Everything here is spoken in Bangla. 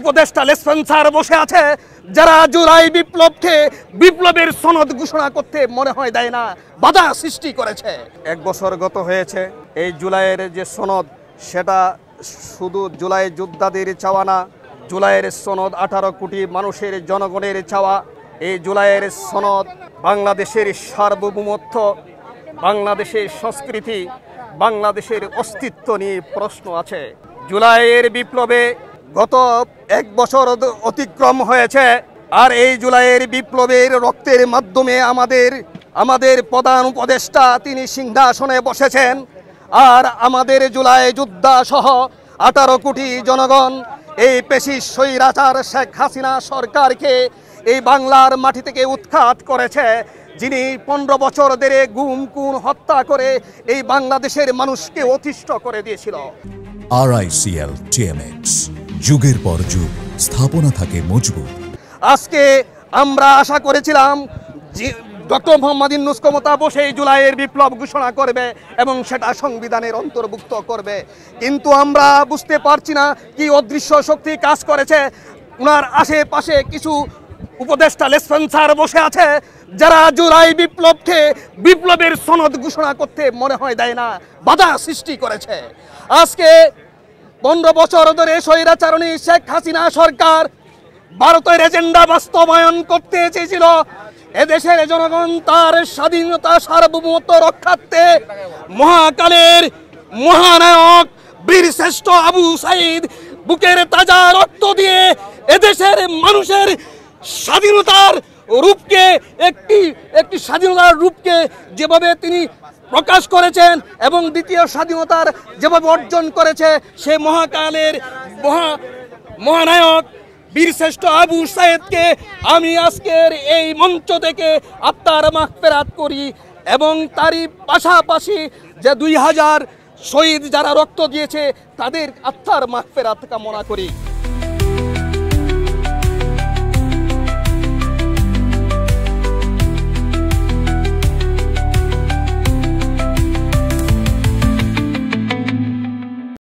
উপদেষ্টা স্পেন্সার বসে আছে, যারা জুলাই বিপ্লবকে বিপ্লবের সনদ ঘোষণা করতে মনে হয় দেয় না, বাধা সৃষ্টি করেছে। 1 বছর গত হয়েছে। এই জুলাইয়ের যে সনদ, সেটা শুধু জুলাই যোদ্ধাদের চাওয়া না, জুলাইয়ের সনদ 18 কোটি মানুষের জনগণের চাওয়া। এই জুলাইয়ের সনদ বাংলাদেশের সার্বভৌমত্ব, বাংলাদেশের সংস্কৃতি, বাংলাদেশের অস্তিত্ব নিয়ে প্রশ্ন আছে। জুলাইয়ের বিপ্লবে গত 1 বছর অতিক্রম হয়েছে, আর এই জুলাইয়ের বিপ্লবের রক্তের মাধ্যমে আমাদের প্রধান উপদেষ্টা তিনি সিংহাসনে বসেছেন। আর আমাদের জুলাই যোদ্ধা সহ 18 কোটি জনগণ এই পেশি স্বৈরাচার শেখ হাসিনা সরকারকে এই বাংলার মাটি থেকে উৎখাত করেছে, যিনি 15 বছর ধরে গুম খুন হত্যা করে এই বাংলাদেশের মানুষকে অতিষ্ঠ করে দিয়েছিল। RICL TMX, যুগের পর যুগ স্থাপনা থাকে মজবুত। আজকে আমরা আশা করেছিলাম ডক্টর মোহাম্মদ ইউনূস ক্ষমতা বসে জুলাইয়ের বিপ্লব ঘোষণা করবে এবং সেটা সংবিধানের অন্তর্ভুক্ত করবে, কিন্তু আমরা বুঝতে পারছি না কি অদৃশ্য শক্তি কাজ করেছে। ওনার আশেপাশে কিছু উপদেষ্টা স্পেন্সার বসে আছে, যারা জুলাই বিপ্লবকে বিপ্লবের সনদ ঘোষণা করতে মনে হয় দেয় না, বাধা সৃষ্টি করেছে। আজকে 15 বছর ধরে স্বৈরাচারণী শেখ হাসিনা সরকার ভারতের এজেন্ডা বাস্তবায়ন করতে চেয়েছিল। এদেশের জনগণ তার স্বাধীনতা সার্বভৌমত্ব রক্ষার্থে মহাকালের মহানায়ক বীরশ্রেষ্ঠ আবু সাঈদ বুকের তাজা রক্ত দিয়ে এদেশের মানুষের স্বাধীনতার রূপকে একটি স্বাধীনতার রূপকে যেভাবে তিনি প্রকাশ করেছেন এবং দ্বিতীয় স্বাধীনতার যেভাবে অর্জন করেছে, সে মহাকালের মহানায়ক বীরশ্রেষ্ঠ আবু সাঈদকে আমি আজকের এই মঞ্চ থেকে আত্মার মাগফিরাত করি এবং তারই পাশাপাশি যে 2000 শহীদ যারা রক্ত দিয়েছে তাদের আত্মার মাগফিরাত কামনা করি।